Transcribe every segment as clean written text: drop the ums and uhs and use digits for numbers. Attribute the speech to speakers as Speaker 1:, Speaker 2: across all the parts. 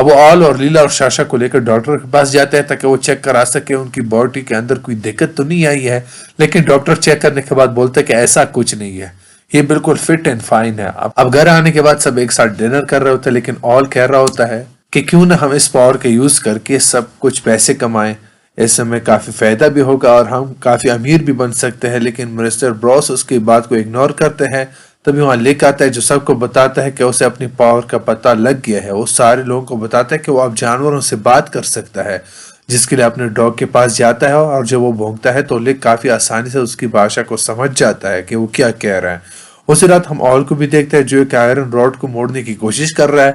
Speaker 1: اب وہ آل اور لیلا اور شاشا کو لے کر ڈاکٹر کے پاس جاتے ہیں تاکہ وہ چیک کرا سکے ان کی باڈی کے اندر کوئی دقت تو نہیں آئی ہے، لیکن ڈاکٹر چیک کرنے کے بعد بولتا ہے کہ ایسا کچھ نہیں ہے، یہ بالکل فٹ اینڈ فائن ہے۔ اب گھر آنے کے بعد سب ایک ساتھ ڈنر کر رہے ہوتے ہیں، لیکن آل کہہ رہا ہوتا ہے کہ کیوں نہ ہم اس پاور کا یوز کر کے سب کچھ پیسے کمائیں، اس سے ہمیں کافی فائدہ بھی ہوگا اور ہم کافی امیر بھی بن سکتے ہیں۔ لیکن مسٹر براس اس کی بات کو اگنور کرتے ہیں۔ تبھی وہاں لکھ آتا ہے جو سب کو بتاتا ہے کہ اسے اپنی پاور کا پتہ لگ گیا ہے۔ وہ سارے لوگوں کو بتاتا ہے کہ وہ اب جانوروں سے بات کر سکتا ہے، جس کے لیے اپنے ڈاگ کے پاس جاتا ہے، اور جب وہ بھونکتا ہے تو لک کافی آسانی سے اس کی بھاشا کو سمجھ جاتا ہے کہ وہ کیا کہہ رہا ہے۔ اسی رات ہم آل کو بھی دیکھتے ہیں جو ایک آئرن راڈ کو موڑنے کی کوشش کر رہا ہے،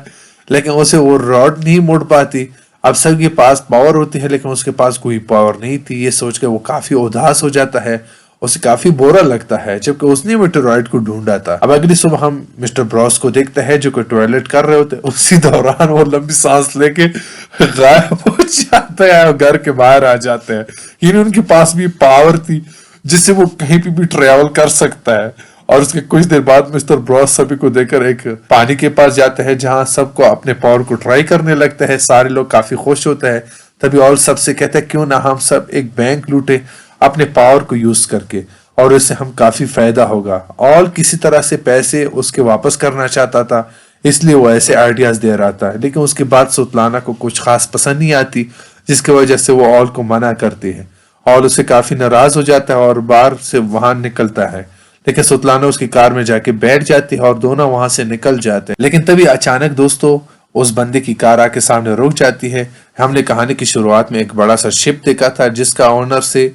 Speaker 1: لیکن اسے وہ راڈ نہیں موڑ پاتی۔ اب سب کے پاس پاور ہوتی ہے لیکن اس کے پاس کوئی پاور نہیں تھی۔ یہ سوچ کے وہ کافی اداس ہو جاتا ہے، اسے کافی برا لگتا ہے، جبکہ اس نے میٹرائڈ کو ڈھونڈا تھا۔ اب اگلی صبح ہم مسٹر براس کو دیکھتے ہیں جو کہ ٹوائلٹ کر رہے ہوتے ہیں۔ اسی دوران وہ لمبی سانس لے کے غائب ہو جاتے ہیں اور گھر کے باہر آ جاتے ہیں۔ یعنی ان کے پاس بھی پاور تھی جس سے وہ کہیں پہ بھی ٹریول کر سکتا ہے۔ اور اس کے کچھ دیر بعد مسٹر براس سبھی کو دیکھ کر ایک پانی کے پاس جاتے ہیں جہاں سب کو اپنے پاور کو ٹرائی کرنے لگتا ہے۔ سارے لوگ کافی خوش ہوتے ہیں۔ تبھی آل سب سے کہتا ہے کیوں نہ ہم سب ایک بینک لوٹے اپنے پاور کو یوز کر کے، اور اس سے ہم کافی فائدہ ہوگا۔ آل کسی طرح سے پیسے اس کے واپس کرنا چاہتا تھا، اس لیے وہ ایسے آئیڈیاز دے رہا تھا، لیکن اس کی بات سوتلانا کو کچھ خاص پسند نہیں آتی، جس کی وجہ سے وہ آل کو منع کرتی ہے۔ آل اسے کافی ناراض ہو جاتا ہے اور باہر سے وہاں نکلتا ہے، لیکن سوتلانا اس کی کار میں جا کے بیٹھ جاتی ہے اور دونوں وہاں سے نکل جاتے ہیں۔ لیکن تبھی اچانک دوستوں اس بندے کی کار آ کے سامنے رک جاتی ہے۔ ہم نے کہانی کی شروعات میں ایک بڑا سا شپ دیکھا تھا جس کا اونر سے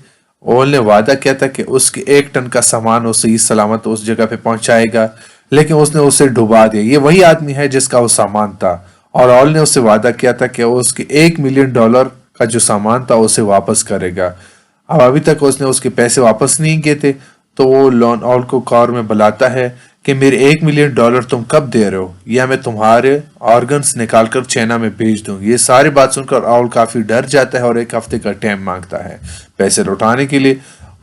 Speaker 1: اول نے وعدہ کیا تھا کہ اس کے 1 ٹن کا سامان وہ صحیح سلامت اس جگہ پہ پہنچائے گا، لیکن اس نے اسے ڈبا دیا۔ یہ وہی آدمی ہے جس کا وہ سامان تھا، اور اول نے اسے وعدہ کیا تھا کہ اس کے $1 ملین کا جو سامان تھا اسے واپس کرے گا۔ اب ابھی تک اس نے اس کے پیسے واپس نہیں کیے تھے، تو وہ لون اول کو کار میں بلاتا ہے کہ میرے $1 ملین تم کب دے رہے ہو، یا میں تمہارے آرگنز نکال کر چائنا میں بھیج دوں۔ یہ ساری بات سن کر اول کافی ڈر جاتا ہے اور 1 ہفتے کا ٹائم مانگتا ہے پیسے لوٹانے کے لیے۔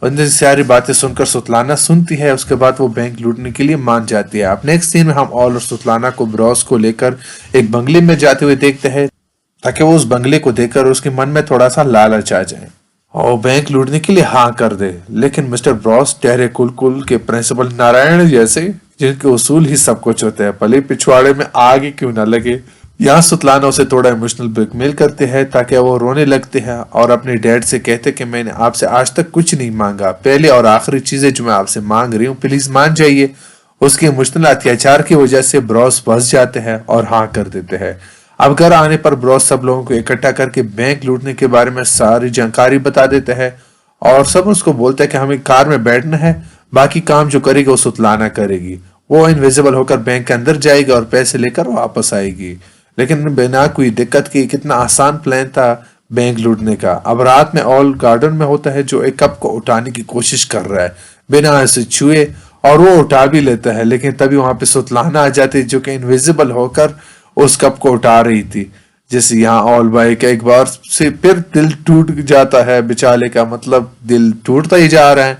Speaker 1: ان ساری باتیں سن کر سوتلانا سنتی ہے، اس کے بعد وہ بینک لوٹنے کے لیے مان جاتی ہے۔ اب نیکسٹ سین میں ہم اول اور سوتلانا کو براس کو لے کر ایک بنگلے میں جاتے ہوئے دیکھتے ہیں تاکہ وہ اس بنگلے کو دیکھ کر اس کے من میں تھوڑا سا لالچ آ جائے اور بینک لوٹنے کے لیے ہاں کر دے۔ لیکن مسٹر براس ٹہرے کل کے پرنسپل نارائن جیسے، جن کے اصول ہی سب کچھ ہوتے ہیں، پلے پچھواڑے میں آگے کیوں نہ لگے۔ یہاں سوتلانا اسے تھوڑا ایموشنل بلیک میل کرتے ہیں تاکہ وہ رونے لگتے ہیں اور اپنے ڈیڈ سے کہتے کہ میں نے آپ سے آج تک کچھ نہیں مانگا، پہلے اور آخری چیزیں جو میں آپ سے مانگ رہی ہوں پلیز مان جائیے۔ اس کے ایموشنل اتیاچار کی وجہ سے براس بھس جاتے ہیں اور ہاں کر دیتے ہیں۔ اب گھر آنے پر براس سب لوگوں کو اکٹھا کر کے بینک لوٹنے کے بارے میں ساری جانکاری بتا دیتے ہیں، اور سب اس کو بولتے ہیں کہ ہمیں کار میں بیٹھنا ہے، باقی کام جو کرے گی وہ سوتلانا کرے گی۔ وہ انویزیبل ہو کر بینک کے اندر جائے گی اور پیسے لے کر واپس آئے گی۔ لیکن بنا کوئی دقت کی کتنا آسان پلان تھا بینک لوٹنے کا۔ اب رات میں اول گارڈن میں ہوتا ہے جو ایک کپ کو اٹھانے کی کوشش کر رہا ہے بنا اسے چھوئے، اور وہ اٹھا بھی لیتا ہے، لیکن تبھی وہاں پہ سوتلانا آ جاتی جو کہ انویزیبل ہو کر اس کپ کو اٹھا رہی تھی، جس یہاں اول بھائی کا ایک بار سے پھر دل ٹوٹ جاتا ہے بیچارے کا، مطلب دل ٹوٹتا ہی جا رہا ہے۔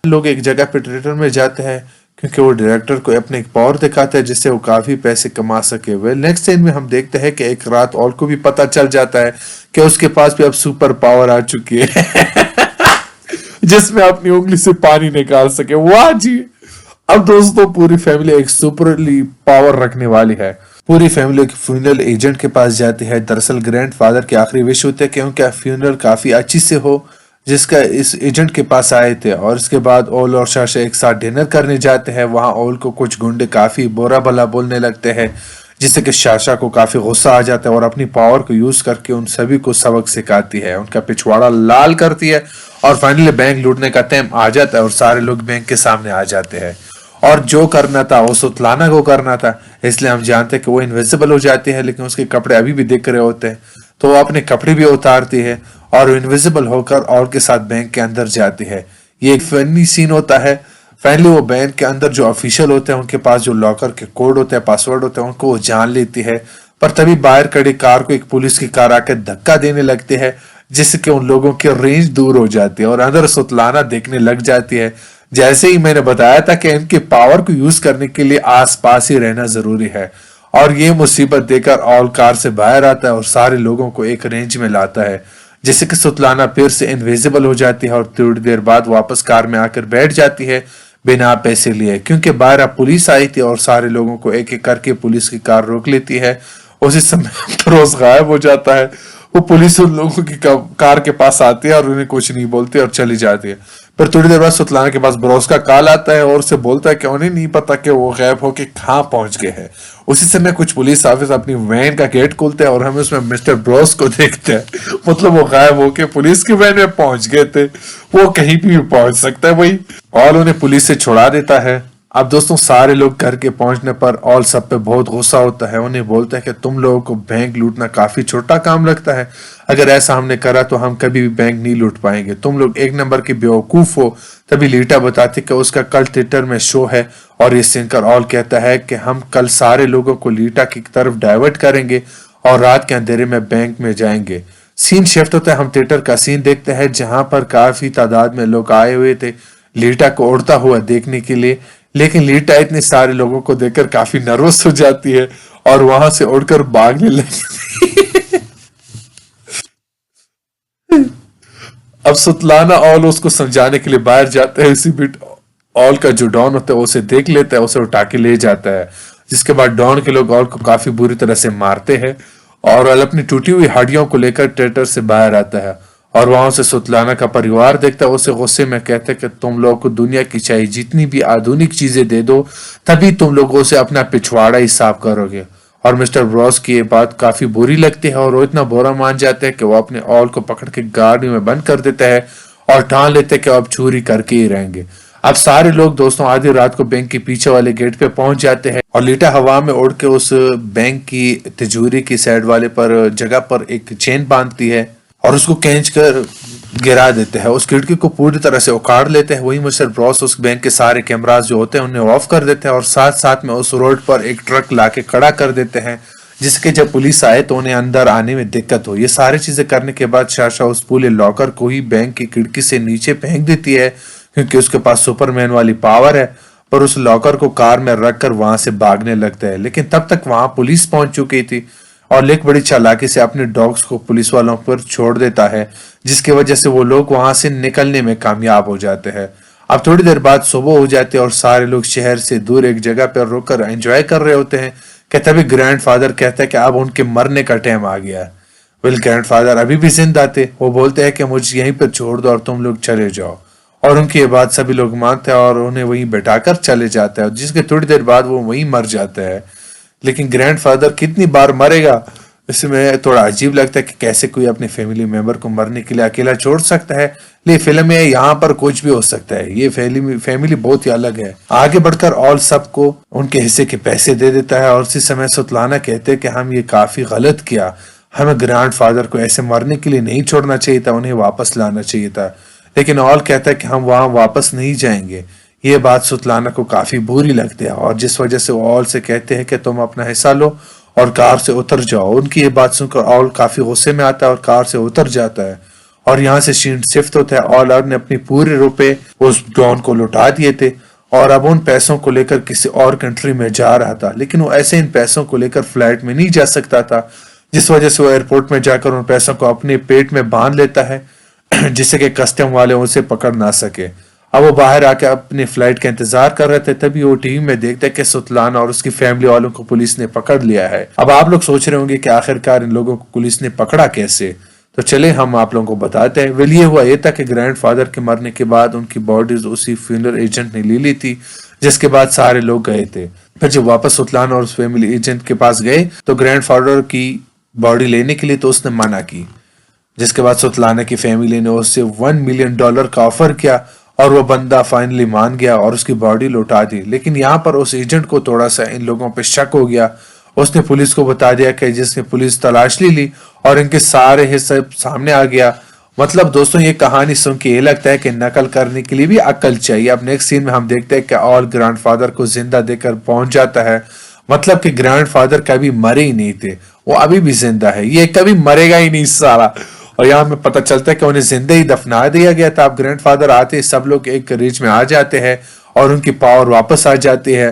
Speaker 1: لوگ ایک جگہ پہ تھیٹر میں جاتے ہیں کیونکہ وہ ڈائریکٹر کو اپنے ایک پاور دکھاتا ہے جس سے وہ کافی پیسے کما سکے ہوئے۔ نیکسٹ سین میں ہم دیکھتے ہیں کہ ایک رات اول کو بھی پتا چل جاتا ہے کہ اس کے پاس بھی اب سپر پاور آ چکی ہے جس میں اپنی انگلی سے پانی نکال سکے۔ واہ جی! اب دوستوں پوری فیملی ایک سپرلی پاور رکھنے والی ہے۔ پوری فیملی ایک فیونرل ایجنٹ کے پاس جاتی ہے۔ دراصل گرینڈ فادر کی آخری وش ہوتی ہے کہ ان کا فیونرل کافی اچھی سے ہو، جس کا اس ایجنٹ کے پاس آئے تھے۔ اور اس کے بعد اول اور شاشا ایک ساتھ ڈنر کرنے جاتے ہیں۔ وہاں اول کو کچھ گنڈے کافی برا بھلا بولنے لگتے ہیں، جس سے کہ شاشا کو کافی غصہ آ جاتا ہے اور اپنی پاور کو یوز کر کے ان سبھی کو سبق سکھاتی ہے، ان کا پچھواڑا لال کرتی ہے، اور فائنلی بینک لوٹنے کا ٹائم آ جاتا ہے اور سارے لوگ بینک کے سامنے آ جاتے ہیں۔ اور جو کرنا تھا وہ سوتلانا کو کرنا تھا، اس لیے ہم جانتے ہیں کہ وہ انویزیبل ہو جاتی ہے، لیکن اس کے کپڑے ابھی بھی دکھ رہے ہوتے ہیں، تو وہ اپنے کپڑے بھی اتارتی ہے اور انویزیبل ہو کر اور کے ساتھ بینک کے اندر جاتی ہے۔ یہ ایک فنی سین ہوتا ہے۔ فائنلی وہ بینک کے اندر جو آفیشل ہوتے ہیں ان کے پاس جو لاکر کے کوڈ ہوتے ہیں، پاسورڈ ہوتے ہیں، ان کو وہ جان لیتی ہے، پر تبھی باہر کھڑی کار کو ایک پولیس کی کار آ کے دھکا دینے لگتی ہے، جس سے کہ ان لوگوں کی رینج دور ہو جاتی ہے اور اندر سوتلانا دیکھنے لگ جاتی ہے۔ جیسے ہی میں نے بتایا تھا کہ ان کے پاور کو یوز کرنے کے لیے آس پاس ہی رہنا ضروری ہے، اور یہ مصیبت دے کر آل کار سے باہر آتا ہے اور سارے لوگوں کو ایک رینج میں لاتا ہے، جس سے کہ سوتلانہ پھر سے انویزیبل ہو جاتی ہے اور تھوڑی دیر بعد واپس کار میں آ کر بیٹھ جاتی ہے بنا پیسے لیے، کیونکہ باہر پولیس آئی تھی اور سارے لوگوں کو ایک ایک کر کے پولیس کی کار روک لیتی ہے۔ اسی سمے بروس غائب ہو جاتا ہے۔ وہ پولیس ان لوگوں کی کار کے پاس آتی ہے اور انہیں کچھ نہیں بولتی اور چلی جاتی ہے۔ پھر تھوڑی دیر بعد سوتلانہ کے پاس بروس کا کال آتا ہے اور اسے بولتا ہے کہ انہیں نہیں پتا کہ وہ غائب ہو کے کہاں پہنچ گئے ہیں۔ اسی سمے کچھ پولیس آفیسر اپنی وین کا گیٹ کھولتے ہیں اور ہم اس میں مسٹر بروس کو دیکھتے ہیں، مطلب وہ غائب ہو کے پولیس کی وین میں پہنچ گئے تھے، وہ کہیں بھی پہنچ سکتا ہے وہی، اور انہیں پولیس سے چھڑا دیتا ہے۔ اب دوستوں سارے لوگ گھر کے پہنچنے پر آل سب پہ بہت غصہ ہوتا ہے، انہیں بولتا ہے کہ تم لوگوں کو بینک لوٹنا کافی چھوٹا کام لگتا ہے، اگر ایسا ہم نے کرا تو ہم کبھی بھی بینک نہیں لوٹ پائیں گے، تم لوگ ایک نمبر کے بیوقوف ہو۔ تبھی لیٹا بتاتی کہ اس کا کل تھیٹر میں شو ہے اور یہ سن کر آل کہتا ہے کہ ہم کل سارے لوگوں کو لیٹا کی طرف ڈائیورٹ کریں گے اور رات کے اندھیرے میں بینک میں جائیں گے۔ سین شفٹ ہوتا ہے، ہم تھیٹر کا سین دیکھتے ہیں جہاں پر کافی تعداد میں لوگ آئے ہوئے تھے لیٹا کو اڑتا ہوا دیکھنے کے لیے، لیکن لیٹا اتنے سارے لوگوں کو دیکھ کر کافی نروس ہو جاتی ہے اور وہاں سے اڑ کر بھاگنے لگتی۔ اب سوتلانہ آل اس کو سمجھانے کے لیے باہر جاتے ہیں، اسی بیٹ آل کا جو ڈان ہوتا ہے اسے دیکھ لیتا ہے، اسے اٹھا کے لے جاتا ہے، جس کے بعد ڈان کے لوگ آل کو کافی بری طرح سے مارتے ہیں اور آل اپنی ٹوٹی ہوئی ہڈیوں کو لے کر تھیٹر سے باہر آتا ہے اور وہاں سے سوتلانہ کا پریوار دیکھتا ہے، اسے غصے میں کہتے کہ تم لوگوں کو دنیا کی چاہیے جتنی بھی آدھونک چیزیں دے دو تبھی تم لوگوں سے اپنا پچھواڑا ہی صاف کرو گے، اور مسٹر بروس کی یہ بات کافی بری لگتی ہے اور وہ اتنا برا مان جاتے ہیں کہ وہ اپنے آل کو پکڑ کے گاڑی میں بند کر دیتا ہے اور ٹھان لیتے کہ اب چوری کر کے ہی رہیں گے۔ اب سارے لوگ دوستوں آدھی رات کو بینک کے پیچھے والے گیٹ پہ پہنچ جاتے ہیں اور لیٹا ہوا میں اڑ کے اس بینک کی تجوری کی سائڈ والے پر جگہ پر ایک چین باندھتی ہے اور اس کو کھینچ کر گرا دیتے ہیں، اس کھڑکی کو پوری طرح سے اکاڑ لیتے ہیں۔ وہی مسٹر بروس اس بینک کے سارے کیمراز جو ہوتے ہیں انہیں آف کر دیتے ہیں اور ساتھ ساتھ میں اس روڈ پر ایک ٹرک لا کے کھڑا کر دیتے ہیں جس کے جب پولیس آئے تو انہیں اندر آنے میں دقت ہو۔ یہ ساری چیزیں کرنے کے بعد شاشا اس پورے لاکر کو ہی بینک کی کھڑکی سے نیچے پھینک دیتی ہے کیونکہ اس کے پاس سپر مین والی پاور ہے، پر اس لاکر کو کار میں رکھ کر وہاں سے بھاگنے لگتا ہے، لیکن تب تک وہاں پولیس پہنچ چکی تھی اور لیک بڑی چالاکی سے اپنے ڈاگز کو پولیس والوں پر چھوڑ دیتا ہے جس کی وجہ سے وہ لوگ وہاں سے نکلنے میں کامیاب ہو جاتے ہیں۔ اب تھوڑی دیر بعد صبح ہو جاتی ہے اور سارے لوگ شہر سے دور ایک جگہ پر رک کر انجوائے کر رہے ہوتے ہیں کہ تبھی گرینڈ فادر کہتا ہے کہ اب ان کے مرنے کا ٹائم آ گیا ہے۔ ویل گرینڈ فادر ابھی بھی زندہ تھے، وہ بولتے ہیں کہ مجھے یہیں پر چھوڑ دو اور تم لوگ چلے جاؤ، اور ان کی یہ بات سبھی لوگ مانتے ہیں اور انہیں وہیں بٹھا کر چلے جاتے ہیں، جس کے تھوڑی دیر بعد وہ وہیں مر جاتا ہے۔ لیکن گرینڈ فادر کتنی بار مرے گا اس میں تھوڑا عجیب لگتا ہے کہ کیسے کوئی اپنے فیملی ممبر کو مرنے کے لیے اکیلا چھوڑ سکتا ہے، لیکن فلم میں یہاں پر کچھ بھی ہو سکتا ہے، یہ فیملی بہت ہی الگ ہے۔ آگے بڑھ کر آل سب کو ان کے حصے کے پیسے دے دیتا ہے اور اسی سمے سوتلانہ کہتے ہیں کہ ہم یہ کافی غلط کیا، ہمیں گرینڈ فادر کو ایسے مرنے کے لیے نہیں چھوڑنا چاہیے تھا، انہیں واپس لانا چاہیے تھا، لیکن آل کہتا ہے کہ ہم وہاں واپس نہیں جائیں گے۔ یہ بات سوتلانہ کو کافی بری لگتی ہے اور جس وجہ سے وہ آل سے کہتے ہیں کہ تم اپنا حصہ لو اور کار سے اتر جاؤ۔ ان کی یہ بات سن کر آل کافی غصے میں آتا ہے اور کار سے اتر جاتا ہے اور یہاں سے سین شفٹ ہوتا ہے۔ آل نے اپنے پورے روپے اس ڈان کو لوٹا دیے تھے اور اب ان پیسوں کو لے کر کسی اور کنٹری میں جا رہا تھا، لیکن وہ ایسے ان پیسوں کو لے کر فلائٹ میں نہیں جا سکتا تھا، جس وجہ سے وہ ایئرپورٹ میں جا کر ان پیسوں کو اپنے پیٹ میں باندھ لیتا ہے جس سے کہ کسٹم والے اسے پکڑ نہ سکے۔ اب وہ باہر آ کے اپنی فلائٹ کا انتظار کر رہے تھے، تبھی وہ ٹی وی میں دیکھتے کہ سوتلانہ اور اس کی فیملی والوں کو پولیس نے پکڑ لیا ہے۔ اب آپ لوگ سوچ رہے ہوں گے کہ آخرکار ان لوگوں کو پولیس نے پکڑا کیسے، تو چلے ہم آپ لوگوں کو بتاتے ہیں۔ ویل یہ ہوا یہ تھا کہ گرینڈ فادر کے مرنے کے بعد ان کی باڈیز اسی فیونرل ایجنٹ نے لے لی تھی، جس کے بعد سارے لوگ گئے تھے۔ پھر جب واپس سوتلانہ اور اس فیملی ایجنٹ کے پاس گئے تو گرینڈ فادر کی باڈی لینے کے لیے تو اس نے منع کی، جس کے بعد سوتلانہ کی فیملی نے اس سے $1 ملین کا آفر کیا اور وہ بندہ فائنلی مان گیا اور اس کی باڈی لوٹا دی۔ لیکن یہاں پر اس ایجنٹ کو تھوڑا سا ان لوگوں پہ شک ہو گیا، اس نے پولیس کو بتا دیا کہ جس نے پولیس تلاش لی اور ان کے سارے حصے سامنے آ گیا۔ مطلب دوستوں یہ کہانی سن کے یہ لگتا ہے کہ نقل کرنے کے لیے بھی عقل چاہیے۔ اب نیکسٹ سین میں ہم دیکھتے ہیں کہ آل گرینڈ فادر کو زندہ دے کر پہنچ جاتا ہے، مطلب کہ گرینڈ فادر کبھی مرے ہی نہیں تھے، وہ ابھی بھی زندہ ہے، یہ کبھی مرے گا ہی نہیں سارا، اور یہاں میں پتہ چلتا ہے کہ انہیں زندہ ہی دفنا دیا گیا تھا۔ اب گرینڈ فادر آتے سب لوگ ایک ریچ میں آ جاتے ہیں اور ان کی پاور واپس آ جاتی ہے